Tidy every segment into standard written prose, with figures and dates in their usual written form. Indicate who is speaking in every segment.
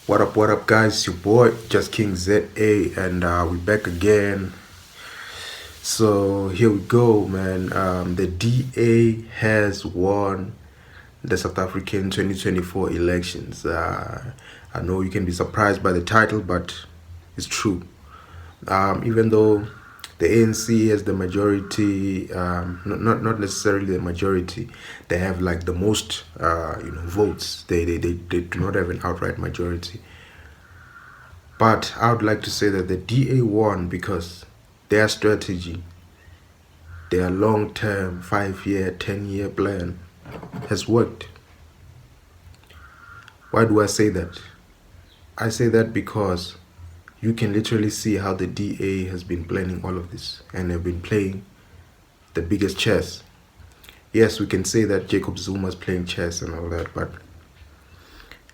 Speaker 1: What up, guys? It's your boy, Just King ZA, and we're back again. So here we go, man. The DA has won the South African 2024 elections. I know you can be surprised by the title, but it's true. Even though the ANC has the majority, not necessarily the majority, they have like the most, votes. They do not have an outright majority. But I would like to say that the DA won because their strategy, their long-term 5-year, 10-year plan has worked. Why do I say that? I say that because you can literally see how the DA has been planning all of this, and they've been playing the biggest chess. Yes, we can say that Jacob Zuma's playing chess and all that, but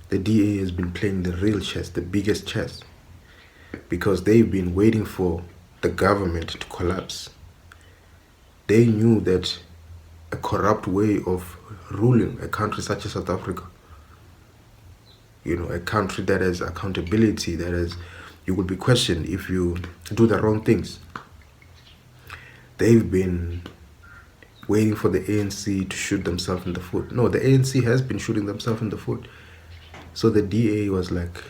Speaker 1: the DA has been playing the real chess, the biggest chess, because they've been waiting for the government to collapse. They knew that a corrupt way of ruling a country such as South Africa, a country that has accountability, that has, you will be questioned if you do the wrong things. They've been waiting for the ANC to shoot themselves in the foot. No, the ANC has been shooting themselves in the foot. So the DA was like,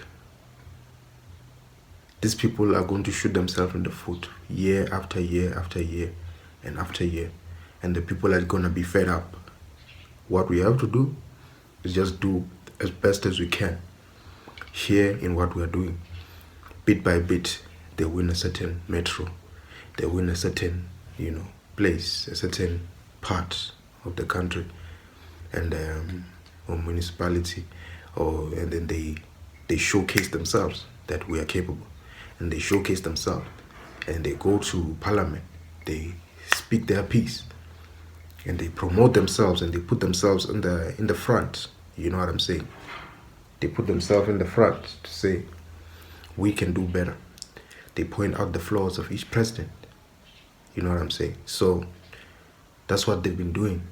Speaker 1: these people are going to shoot themselves in the foot year after year after year and after year. And the people are going to be fed up. What we have to do is just do as best as we can here in what we are doing. Bit by bit, they win a certain metro. They win a certain, place, a certain part of the country and or municipality, and then they showcase themselves that we are capable, and they showcase themselves, and they go to parliament, they speak their piece, and they promote themselves, and they put themselves in the front. You know what I'm saying? They put themselves in the front to say, we can do better. They point out the flaws of each president. You know what I'm saying? So that's what they've been doing.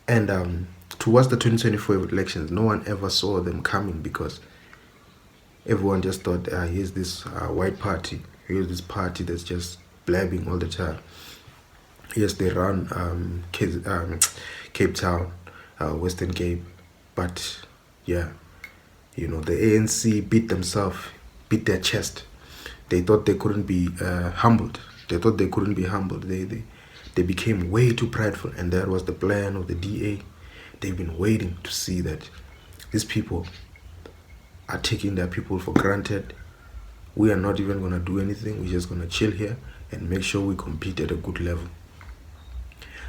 Speaker 1: And towards the 2024 elections, no one ever saw them coming, because everyone just thought, here's this white party, here's this party that's just blabbing all the time. Yes, they run Cape Town, Western Cape, but yeah, the ANC beat their chest. They thought they couldn't be humbled. They thought they couldn't be humbled. They became way too prideful, and that was the plan of the DA. They've been waiting to see that these people are taking their people for granted. We are not even going to do anything. We're just going to chill here and make sure we compete at a good level.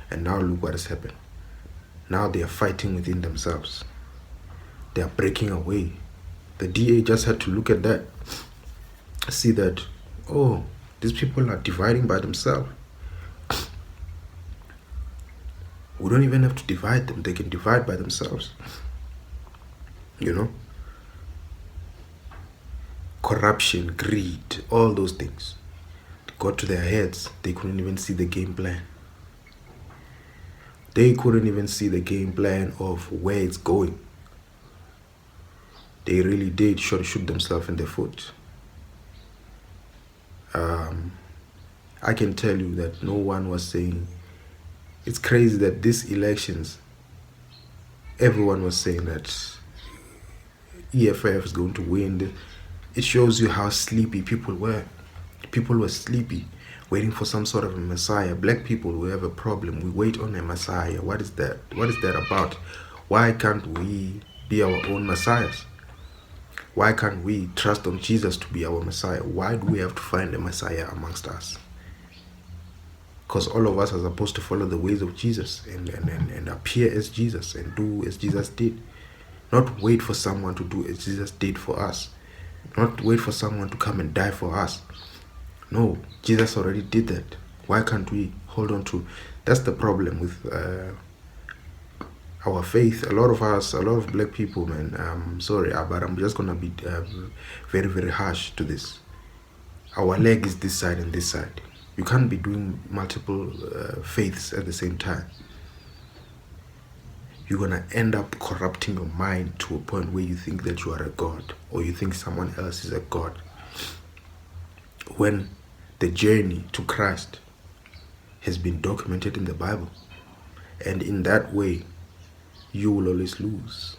Speaker 1: And now look what has happened. Now they are fighting within themselves. They are breaking away. The DA just had to look at that, see that, oh, these people are dividing by themselves. We don't even have to divide them. They can divide by themselves. Corruption, greed, all those things got to their heads. They couldn't even see the game plan. They couldn't even see the game plan of where it's going. They really did shoot themselves in the foot. I can tell you that no one was saying, it's crazy that these elections, everyone was saying that EFF is going to win. It shows you how sleepy people were. People were sleepy, waiting for some sort of a messiah. Black people, we have a problem. We wait on a messiah. What is that? What is that about? Why can't we be our own messiahs? Why can't we trust on Jesus to be our messiah? Why do we have to find a messiah amongst us? Because all of us are supposed to follow the ways of Jesus and appear as Jesus and do as Jesus did. Not wait for someone to do as Jesus did for us. Not wait for someone to come and die for us. No, Jesus already did that. Why can't we hold on to? That's the problem with our faith. A lot of us, a lot of black people, man, I'm sorry, but I'm just going to be very, very harsh to this. Our leg is this side and this side. You can't be doing multiple faiths at the same time. you're going to end up corrupting your mind to a point where you think that you are a god, or you think someone else is a god. When the journey to Christ has been documented in the Bible. And in that way, you will always lose.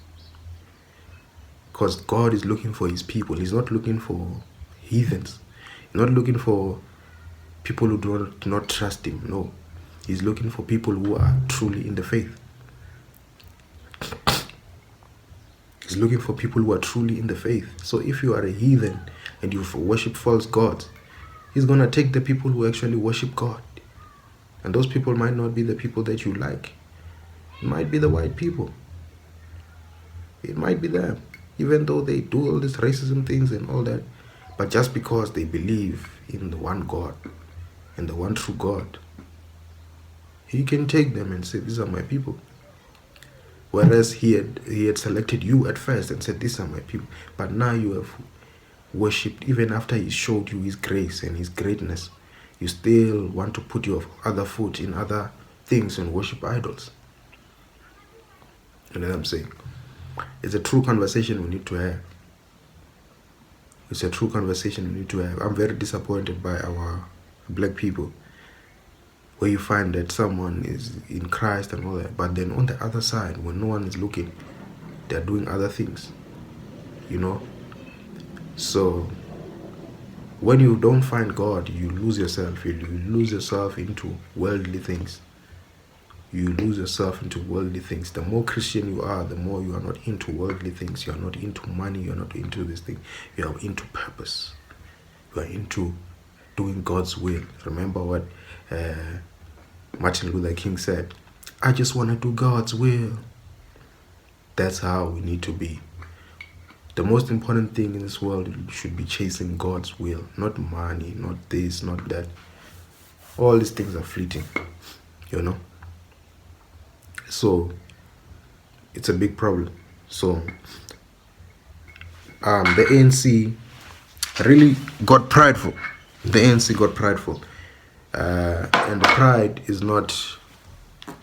Speaker 1: Because God is looking for his people. He's not looking for heathens. He's not looking for people who do not trust him. No. He's looking for people who are truly in the faith. He's looking for people who are truly in the faith. So if you are a heathen and you worship false gods, he's going to take the people who actually worship God. And those people might not be the people that you like. It might be the white people. It might be them. Even though they do all these racism things and all that. But just because they believe in the one God and the one true God, he can take them and say, these are my people. Whereas he had selected you at first and said, these are my people. But now you have worshipped, even after he showed you his grace and his greatness, you still want to put your other foot in other things and worship idols. You know what I'm saying? It's a true conversation we need to have. It's a true conversation we need to have. I'm very disappointed by our black people, where you find that someone is in Christ and all that, but then on the other side, when no one is looking, they're doing other things, you know. So when you don't find God, you lose yourself. You lose yourself into worldly things. You lose yourself into worldly things. The more Christian you are, the more you are not into worldly things. You are not into money. You are not into this thing. You are into purpose. You are into doing God's will. Remember what Martin Luther King said, I just want to do God's will. That's how we need to be. The most important thing in this world should be chasing God's will, not money, not this, not that. All these things are fleeting, you know. So it's a big problem. So the ANC really got prideful. The ANC got prideful. And the pride is not,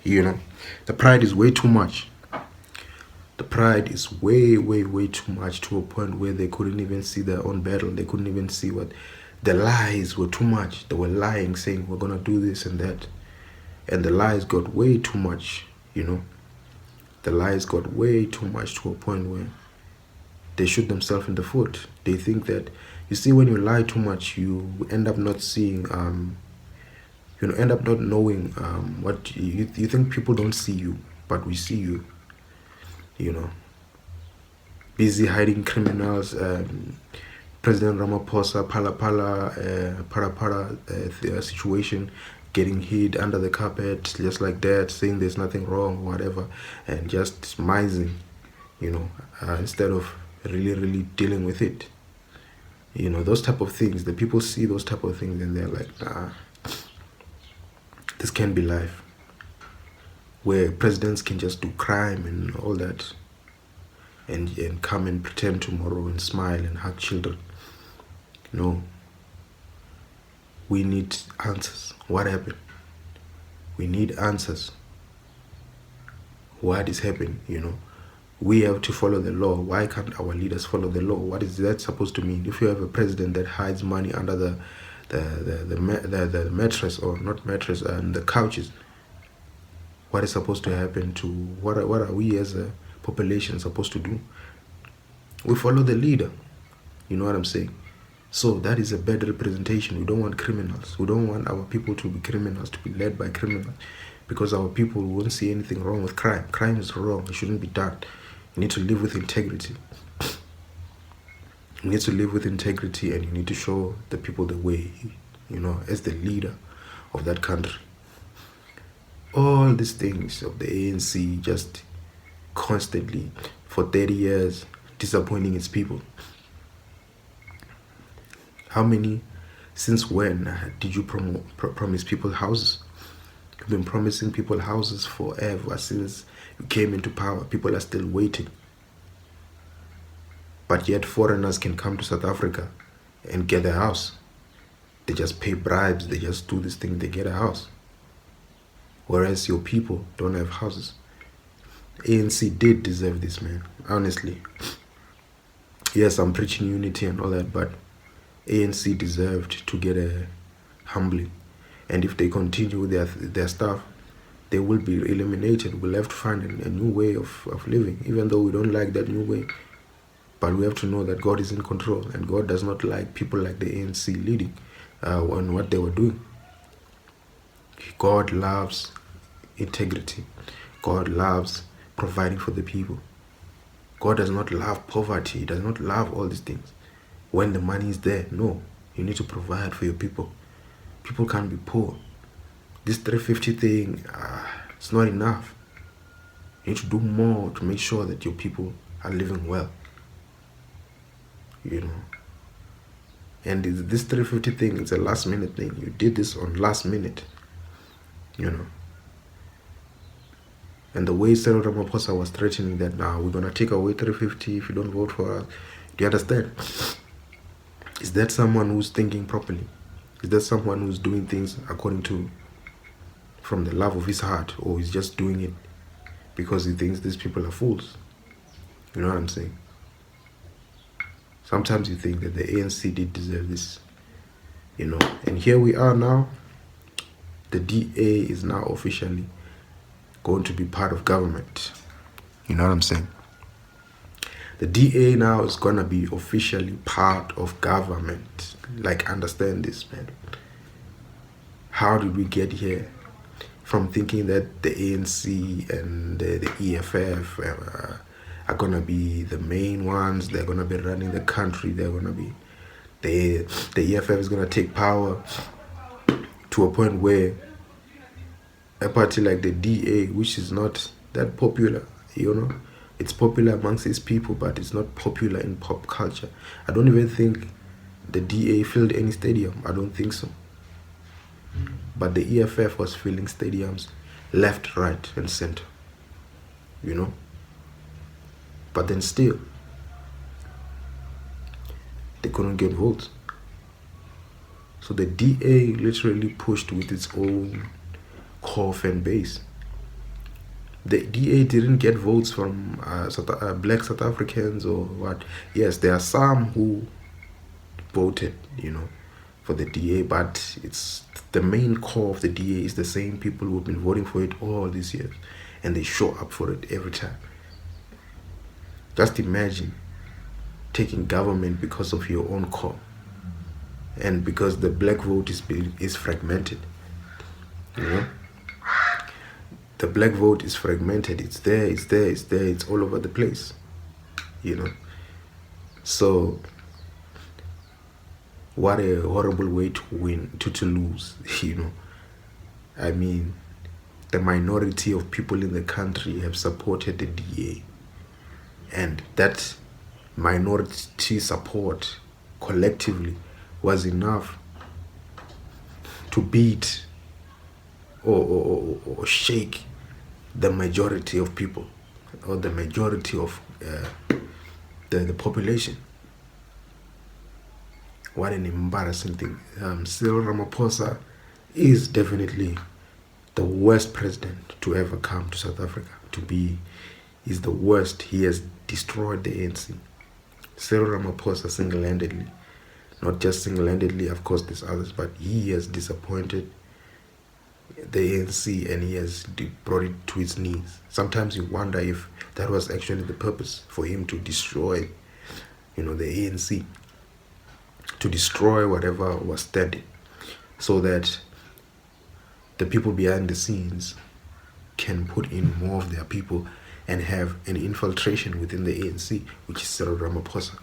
Speaker 1: you know, the pride is way too much. The pride is way, way, way too much, to a point where they couldn't even see their own battle. They couldn't even see what the lies were too much. They were lying, saying we're going to do this and that. And the lies got way too much, you know. The lies got way too much, to a point where they shoot themselves in the foot. They think that, you see, when you lie too much, you end up not seeing, you know, end up not knowing what you think. People don't see you, but we see you. You know, busy hiding criminals. President Ramaphosa, para situation, getting hid under the carpet, just like that, saying there's nothing wrong, whatever, and just smizing, you know, instead of really dealing with it. You know, those type of things. The people see those type of things and they're like, nah, this can't be life. Where presidents can just do crime and all that, and come and pretend tomorrow and smile and hug children. No. We need answers. What happened? We need answers. What is happening, you know? We have to follow the law. Why can't our leaders follow the law? What is that supposed to mean? If you have a president that hides money under the mattress, or not mattress, and the couches, what is supposed to happen to, what are we as a population supposed to do? We follow the leader. You know what I'm saying? So that is a bad representation. We don't want criminals. We don't want our people to be criminals, to be led by criminals, because our people won't see anything wrong with crime. Crime is wrong. It shouldn't be done. You need to live with integrity. You need to live with integrity, and you need to show the people the way, you know, as the leader of that country. All these things of the ANC, just constantly for 30 years disappointing its people. How many, since when did you promise people houses? You've been promising people houses forever. Since you came into power, people are still waiting. But yet foreigners can come to South Africa and get a house. They just pay bribes, they just do this thing, they get a house. Whereas your people don't have houses. ANC did deserve this, man. Honestly. Yes, I'm preaching unity and all that, but ANC deserved to get a humbling. And if they continue with their stuff, they will be eliminated. We'll have to find a new way of living, even though we don't like that new way. But we have to know that God is in control, and God does not like people like the ANC leading on what they were doing. God loves integrity. God loves providing for the people. God does not love poverty. He does not love all these things. When the money is there, no. You need to provide for your people. People can't be poor. This 350 thing, it's not enough. You need to do more to make sure that your people are living well. You know. And this 350 thing, it's a last minute thing. You did this on last minute. You know. And the way Cyril Ramaphosa was threatening that now we're going to take away 350 if you don't vote for us. Do you understand? Is that someone who's thinking properly? Is that someone who's doing things according to, from the love of his heart? Or is just doing it because he thinks these people are fools? You know what I'm saying? Sometimes you think that the ANC did deserve this. You know, and here we are now. The DA is now officially going to be part of government. You know what I'm saying? The DA now is going to be officially part of government. Like, understand this, man. How did we get here? From thinking that the ANC and the EFF are going to be the main ones. They're going to be running the country. They're going to be... The EFF is going to take power to a point where a party like the DA, which is not that popular, you know, it's popular amongst its people, but it's not popular in pop culture. I don't even think the DA filled any stadium. I don't think so. But the EFF was filling stadiums left, right, and center, you know. But then still, they couldn't get votes. So the DA literally pushed with its own core fan base. The DA didn't get votes from black South Africans or what. Yes, there are some who voted, you know, for the DA, but it's the main core of the DA is the same people who've been voting for it all these years, and they show up for it every time. Just imagine taking government because of your own core, and because the black vote is fragmented, you know. The black vote is fragmented. It's there, it's all over the place, you know. So what a horrible way to win, to lose, you know. I mean, the minority of people in the country have supported the DA, and that minority support collectively was enough to beat or shake the majority of people, or the majority of the population. What an embarrassing thing. Cyril Ramaphosa is definitely the worst president to ever come to South Africa. He's the worst. He has destroyed the ANC. Cyril Ramaphosa single-handedly, not just single-handedly, of course there's others, but he has disappointed the ANC, and he has brought it to its knees. Sometimes you wonder if that was actually the purpose, for him to destroy, you know, the ANC, to destroy whatever was standing, so that the people behind the scenes can put in more of their people and have an infiltration within the ANC, which is Cyril Ramaphosa.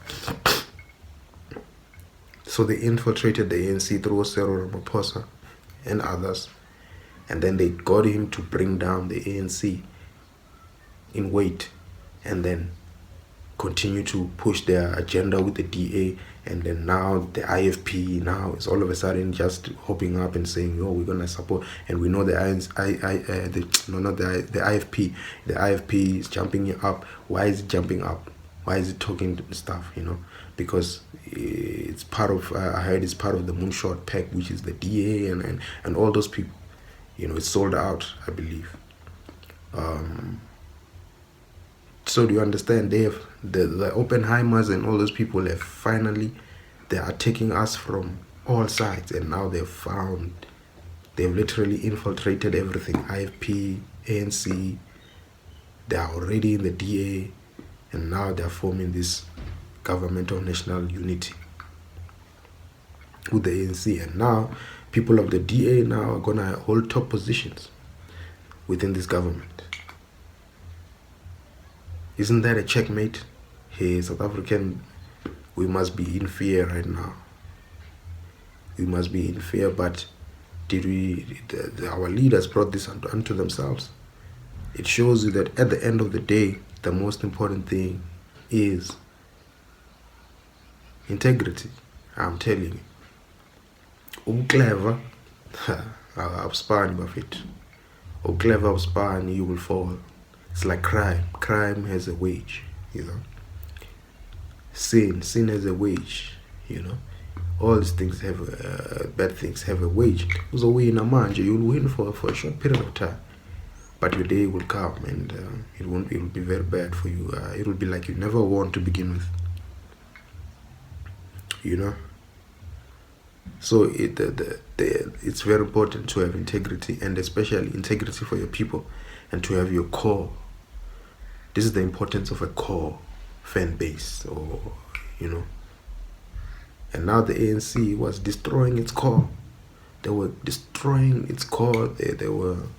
Speaker 1: So they infiltrated the ANC through Cyril Ramaphosa and others, and then they got him to bring down the ANC in weight, and then continue to push their agenda with the DA. And then now the IFP now is all of a sudden just hopping up and saying, "Oh, we're gonna support." And we know the IFP. The IFP is jumping up. Why is it jumping up? Why is it talking stuff? You know, because it's part of. I heard it's part of the Moonshot Pack, which is the DA and all those people. You know, it's sold out, I believe. So do you understand? They have the Oppenheimers and all those people have finally, they are taking us from all sides, and now they've literally infiltrated everything. IFP, ANC, they are already in the DA, and now they are forming this government of national unity with the ANC. And now people of the DA now are gonna hold top positions within this government. Isn't that a checkmate? Hey, South African, we must be in fear right now. We must be in fear, but our leaders brought this unto themselves. It shows you that at the end of the day, the most important thing is integrity. I'm telling you. Clever, clever you will fall. It's like crime. Crime has a wage, you know. Sin has a wage, you know. All these things have bad things have a wage. So you'll win for a short period of time, but your day will come, and it will be very bad for you. It will be like you never won to begin with, you know. So it's very important to have integrity, and especially integrity for your people, and to have your core. This is the importance of a core fan base, or you know. And now the ANC was destroying its core. They were destroying its core. They were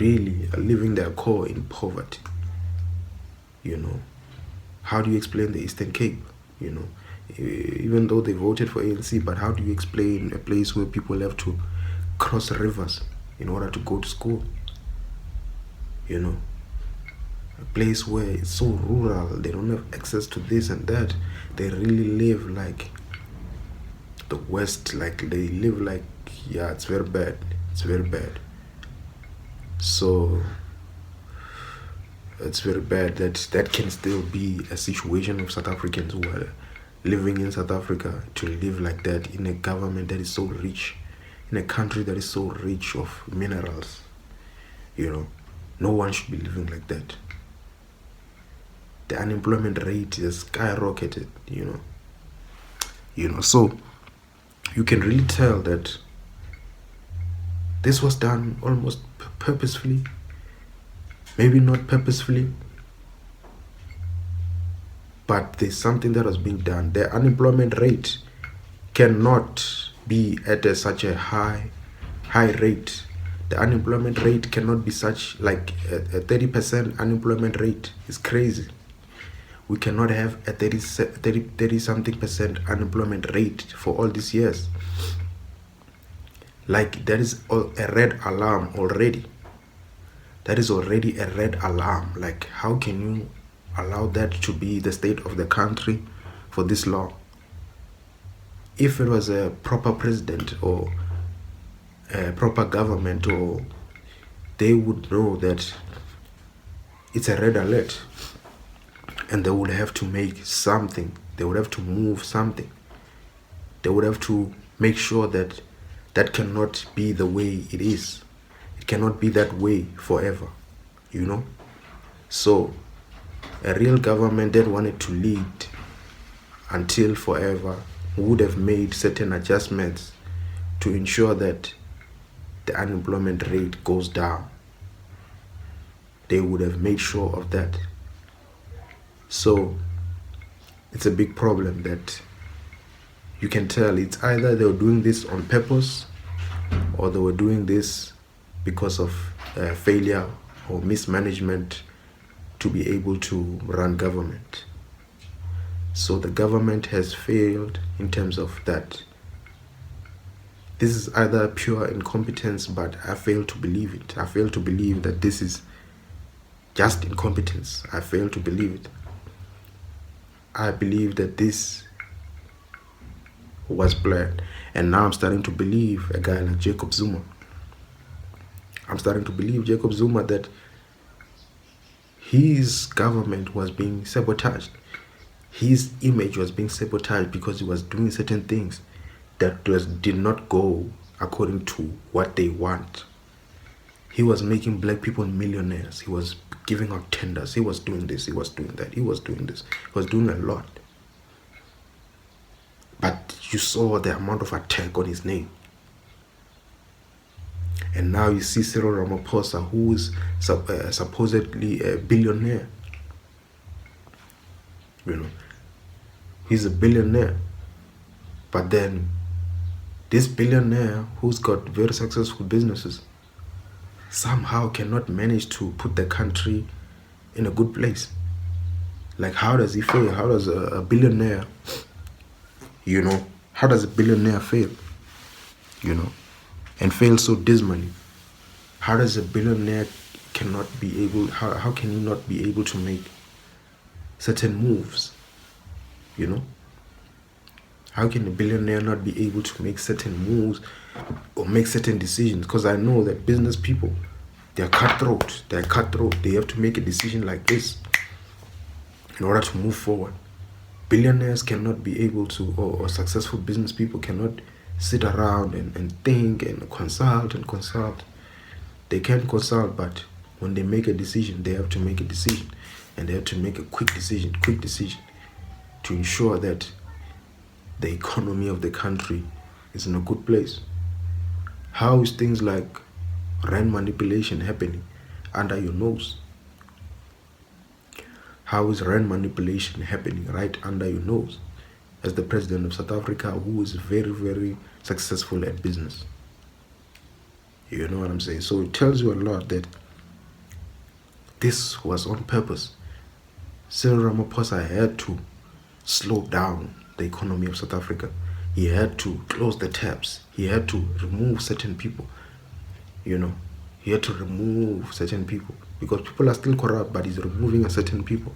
Speaker 1: really living their core in poverty, you know. How do you explain the Eastern Cape, you know? Even though they voted for ANC, but how do you explain a place where people have to cross rivers in order to go to school, you know? A place where it's so rural, they don't have access to this and that. They really live like the West, like they live like, yeah, it's very bad. It's very bad. So it's very bad that can still be a situation of South Africans who are living in South Africa, to live like that in a government that is so rich, in a country that is so rich of minerals, you know. No one should be living like that. The unemployment rate has skyrocketed, you know. So you can really tell that this was done almost purposefully, maybe not purposefully, but there's something that was being done. The unemployment rate cannot be at such a high rate. The unemployment rate cannot be such, like a 30% unemployment rate is crazy. We cannot have a 30 something percent unemployment rate for all these years. Like, that is a red alarm already. That is already a red alarm. Like, how can you allow that to be the state of the country for this long? If it was a proper president or a proper government, or they would know that it's a red alert, and they would have to make something. They would have to move something. They would have to make sure that that cannot be the way it is. It cannot be that way forever, you know. So a real government that wanted to lead until forever would have made certain adjustments to ensure that the unemployment rate goes down. They would have made sure of that. So it's a big problem that you can tell it's either they were doing this on purpose, or they were doing this because of failure or mismanagement to be able to run government. So the government has failed in terms of that. This is either pure incompetence, but I fail to believe it. I fail to believe that this is just incompetence. I fail to believe it. I believe that this was planned. And now I'm starting to believe a guy like Jacob Zuma. I'm starting to believe Jacob Zuma, that his government was being sabotaged. His image was being sabotaged because he was doing certain things that did not go according to what they want. He was making black people millionaires. He was giving out tenders. He was doing this, he was doing that, he was doing this. He was doing a lot. But you saw the amount of attack on his name. And now you see Cyril Ramaphosa, who is supposedly a billionaire. You know, he's a billionaire. But then this billionaire who's got very successful businesses somehow cannot manage to put the country in a good place. Like, how does he fail? How does a billionaire, you know, how does a billionaire fail? You know, and fail so dismally? How does a billionaire cannot be able, how can he not be able to make certain moves? You know, how can a billionaire not be able to make certain moves or make certain decisions? Because I know that business people, they're cutthroat. They're cutthroat. They have to make a decision like this in order to move forward. Billionaires cannot be able to, or successful business people cannot sit around and think and consult. They can consult, but when they make a decision, they have to make a decision. And they have to make a quick decision to ensure that the economy of the country is in a good place. How is things like rand manipulation happening under your nose? How is rand manipulation happening right under your nose as the president of South Africa, who is very, very successful at business? You know what I'm saying? So it tells you a lot that this was on purpose. Cyril Ramaphosa had to slow down the economy of South Africa. He had to close the taps. He had to remove certain people. You know, he had to remove certain people because people are still corrupt, but he's removing certain people.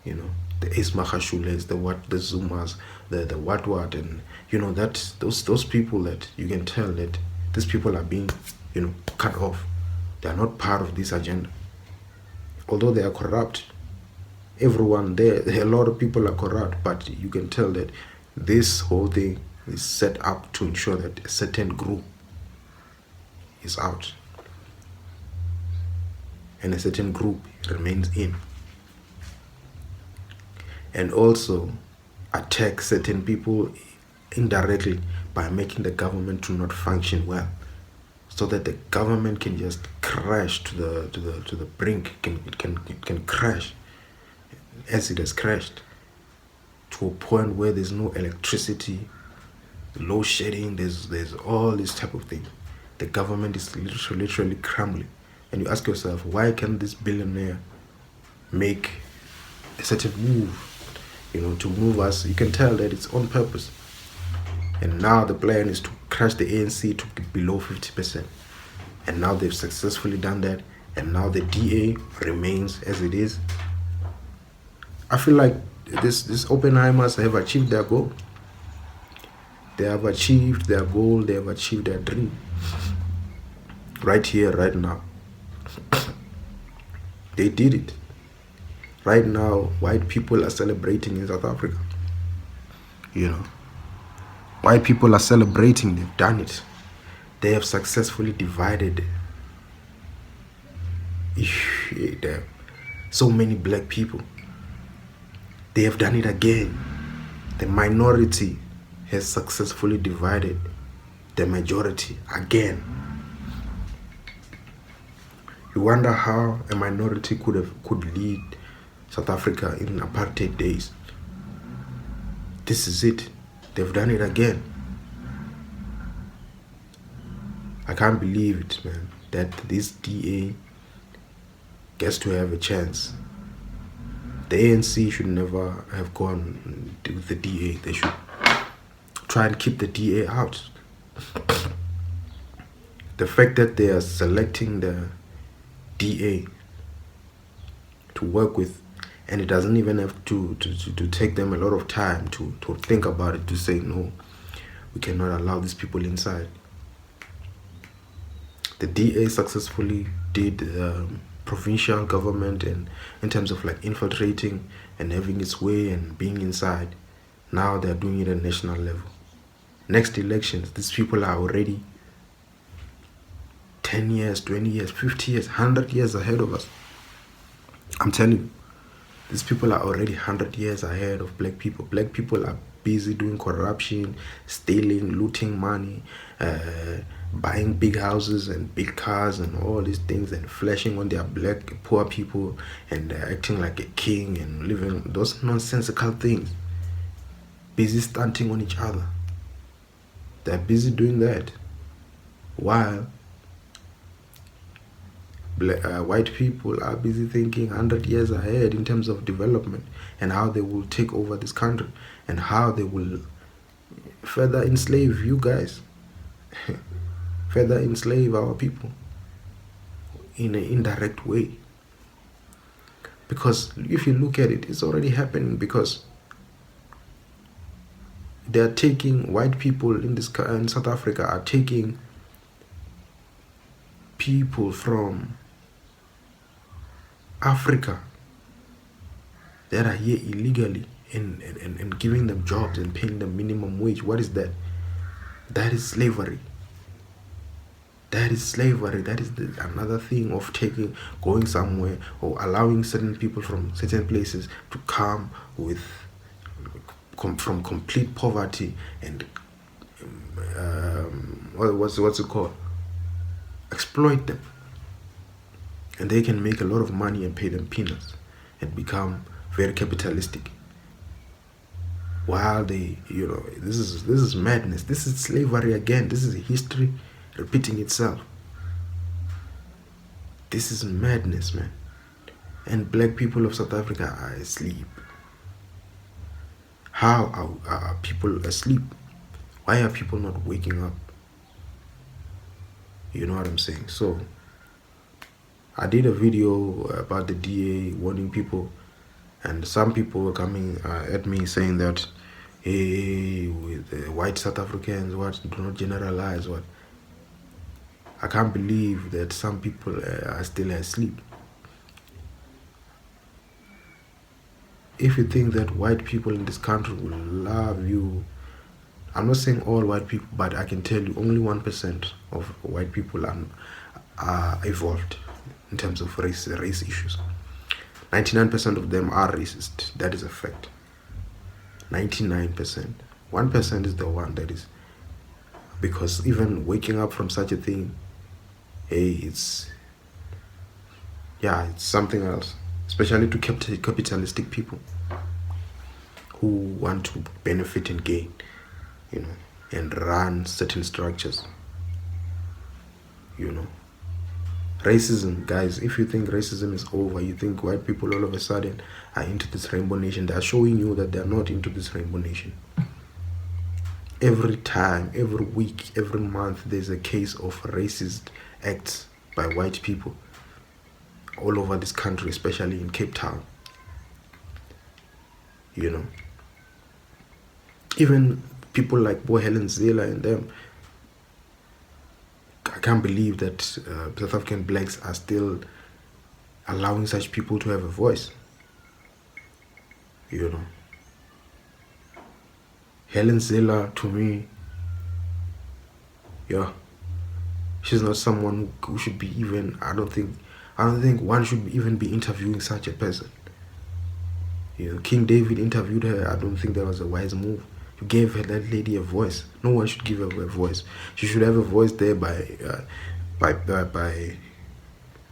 Speaker 1: You know, the Ace Mahashules, the Zumas, the what, and you know that those people that you can tell that these people are being, you know, cut off. They are not part of this agenda. Although they are corrupt, everyone there, a lot of people are corrupt, but you can tell that this whole thing is set up to ensure that a certain group is out and a certain group remains in, and also attack certain people indirectly by making the government to not function well, so that the government can just crash to the brink. It can crash as it has crashed to a point where there's no electricity, load shedding, there's all this type of thing. The government is literally crumbling. And you ask yourself, why can this billionaire make a certain move, you know, to move us? You can tell that it's on purpose. And now the plan is to crash the ANC to below 50%. And now they've successfully done that. And now the DA remains as it is. I feel like this Oppenheimers have achieved their goal. They have achieved their goal. They have achieved their dream. Right here, right now. They did it. Right now, white people are celebrating in South Africa. You know, white people are celebrating. They've done it. They have successfully divided so many black people. They have done it again. The minority has successfully divided the majority again. You wonder how a minority could lead South Africa in apartheid days. This is it. They've done it again. I can't believe it, man, that this DA gets to have a chance. The ANC should never have gone with the DA. They should try and keep the DA out. The fact that they are selecting the DA to work with, and it doesn't even have to take them a lot of time to think about it, to say, no, we cannot allow these people inside. The DA successfully did provincial government, and in terms of like infiltrating and having its way and being inside. Now they're doing it at national level. Next elections, these people are already 10 years, 20 years, 50 years, 100 years ahead of us. I'm telling you, these people are already 100 years ahead of black people. Black people are busy doing corruption, stealing, looting money, buying big houses and big cars and all these things, and flashing on their black poor people, and acting like a king and living those nonsensical things. Busy stunting on each other. They're busy doing that, while white people are busy thinking 100 years ahead in terms of development, and how they will take over this country, and how they will further enslave you guys, further enslave our people in an indirect way. Because if you look at it, it's already happening, because they are taking, white people in South Africa are taking people from Africa that are here illegally, and giving them jobs and paying them minimum wage. What is that? That is slavery. That is slavery. That is another thing of going somewhere, or allowing certain people from certain places to come from complete poverty, and what's it called? Exploit them. And they can make a lot of money and pay them peanuts and become very capitalistic. While they, this is madness. This is slavery again. This is history repeating itself. This is madness, man. And black people of South Africa are asleep. How are people asleep? Why are people not waking up? You know what I'm saying? So I did a video about the DA warning people, and some people were coming at me saying that, hey, with the white South Africans, what, do not generalize, what. I can't believe that some people are still asleep. If you think that white people in this country will love you, I'm not saying all white people, but I can tell you only 1% of white people are evolved in terms of race issues. 99% of them are racist. That is a fact. 99%. 1% is the one that is. Because even waking up from such a thing, hey, it's something else. Especially to capitalistic people who want to benefit and gain, and run certain structures. Racism, guys, if you think racism is over, you think white people all of a sudden are into this rainbow nation, they are showing you that they are not into this rainbow nation. Every time, every week, every month, there's a case of racist acts by white people all over this country, especially in Cape Town. Even people like Bo Helen Zilla and them, I can't believe that South African blacks are still allowing such people to have a voice. Helen Zilla, to me, she's not someone who should be even, I don't think one should even be interviewing such a person. King David interviewed her. I don't think that was a wise move. You gave that lady a voice. No one should give her a voice. She should have a voice there by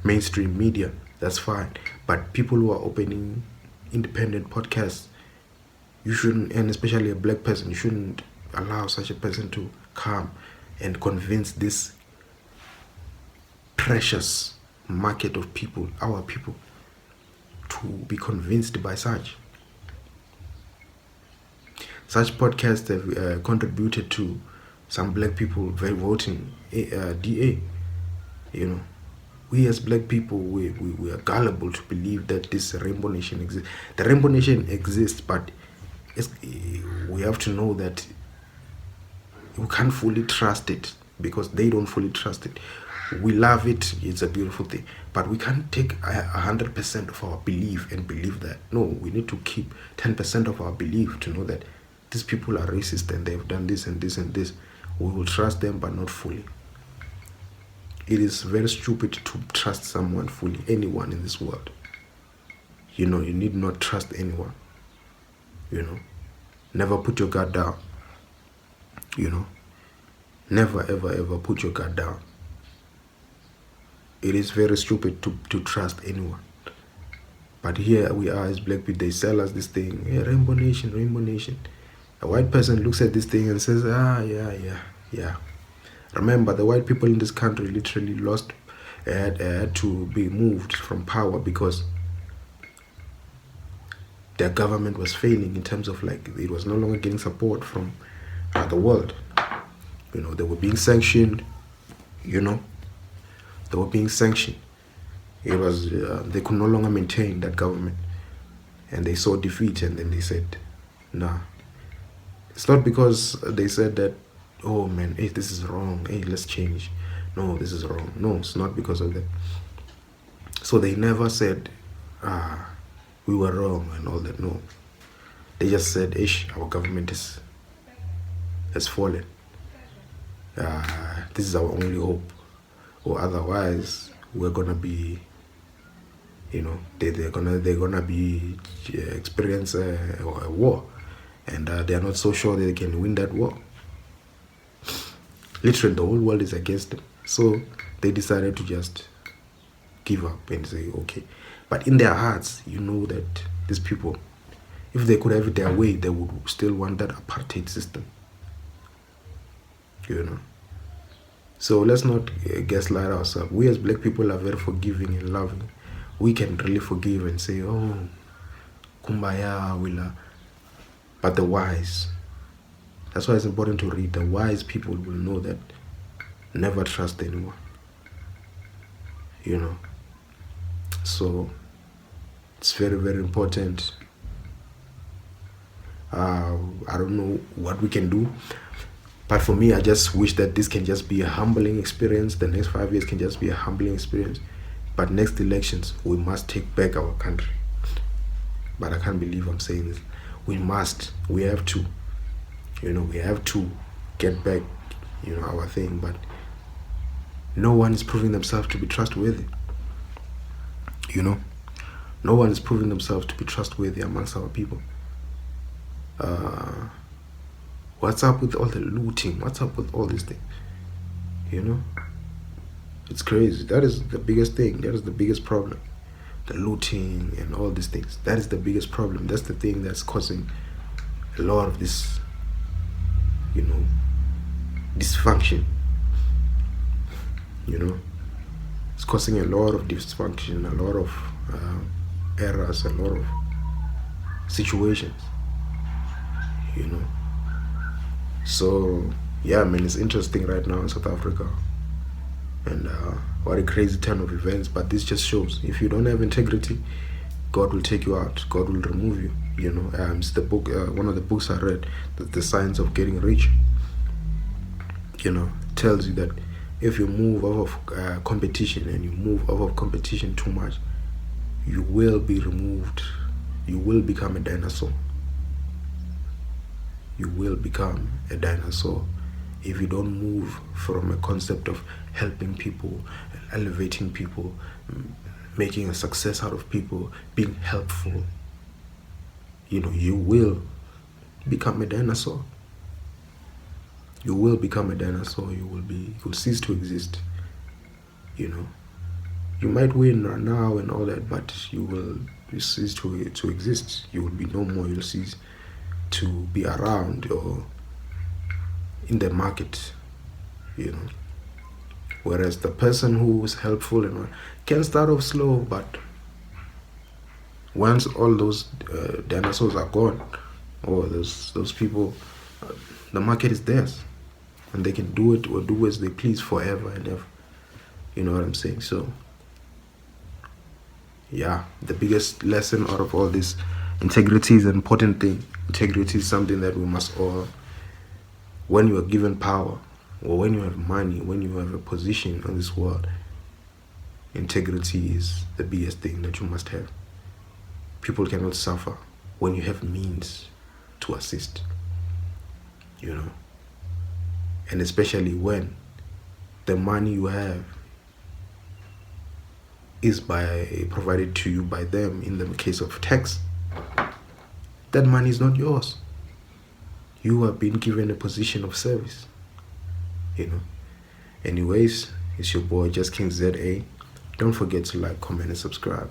Speaker 1: mainstream media. That's fine. But people who are opening independent podcasts, you shouldn't, and especially a black person, you shouldn't allow such a person to come and convince this precious market of people, our people, to be convinced by such podcasts have contributed to some black people voting DA. We as black people, we are gullible to believe that this rainbow nation exists. The rainbow nation exists, but we have to know that we can't fully trust it, because they don't fully trust it. We love it, it's a beautiful thing, but we can't take 100% of our belief and believe that. No, we need to keep 10% of our belief to know that these people are racist and they've done this and this and this. We will trust them, but not fully. It is very stupid to trust someone fully, anyone in this world. You know, you need not trust anyone. You know, never put your guard down. You know, never ever ever put your guard down. It is very stupid to trust anyone. But here we are as black people, they sell us this thing, hey, Rainbow Nation, Rainbow Nation. A white person looks at this thing and says, yeah. Remember, the white people in this country literally had to be moved from power because their government was failing in terms of, like, it was no longer getting support from the world. You know, they were being sanctioned, you know. They were being sanctioned. It was, they could no longer maintain that government. And they saw defeat, and then they said, nah. It's not because they said that, oh man, hey, this is wrong, hey, let's change. No, this is wrong. No, it's not because of that. So they never said, we were wrong and all that. No. They just said, ish, our government has fallen. This is our only hope. Or otherwise, we're gonna be, you know, they're gonna be experience a war, and they're not so sure they can win that war. Literally, the whole world is against them. So they decided to just give up and say, okay. But in their hearts, you know that these people, if they could have it their way, they would still want that apartheid system. You know. So let's not gaslight ourselves. We as black people are very forgiving and loving. We can really forgive and say, oh, kumbaya, willa. But the wise, that's why it's important to read. The wise people will know that never trust anyone. You know. So it's very, very important. I don't know what we can do. But for me, I just wish that this can just be a humbling experience. The next 5 years can just be a humbling experience. But next elections, we must take back our country. But I can't believe I'm saying this. We have to. You know, we have to get back, you know, our thing. But no one is proving themselves to be trustworthy. You know, no one is proving themselves to be trustworthy amongst our people. What's up with all the looting? What's up with all these things? You know? It's crazy. That is the biggest thing. That is the biggest problem. The looting and all these things. That is the biggest problem. That's the thing that's causing a lot of this, you know, dysfunction. You know? It's causing a lot of dysfunction, a lot of errors, a lot of situations. You know? So, yeah, man, it's interesting right now in South Africa. And what a crazy turn of events. But this just shows, if you don't have integrity, God will take you out. God will remove you. You know, it's the book, one of the books I read, The Science of Getting Rich. You know, tells you that if you move off of competition and you move off of competition too much, you will be removed. You will become a dinosaur. You will become a dinosaur if you don't move from a concept of helping people, elevating people, making a success out of people, being helpful. You know, you will become a dinosaur. You will become a dinosaur. You'll cease to exist. You know, you might win now and all that, but you will cease to exist. You will be no more. You'll cease to be around or in the market, you know. Whereas the person who is helpful and can start off slow, but once all those dinosaurs are gone, or those people, the market is theirs, and they can do it or do as they please forever and ever. You know what I'm saying? So, yeah, the biggest lesson out of all this, integrity is an important thing. Integrity is something that we must all, when you are given power, or when you have money, when you have a position on this world, integrity is the biggest thing that you must have. People cannot suffer when you have means to assist, you know. And especially when the money you have is provided to you by them in the case of tax, that money is not yours. You have been given a position of service, Anyways, it's your boy Just King ZA. Don't forget to like, comment, and subscribe.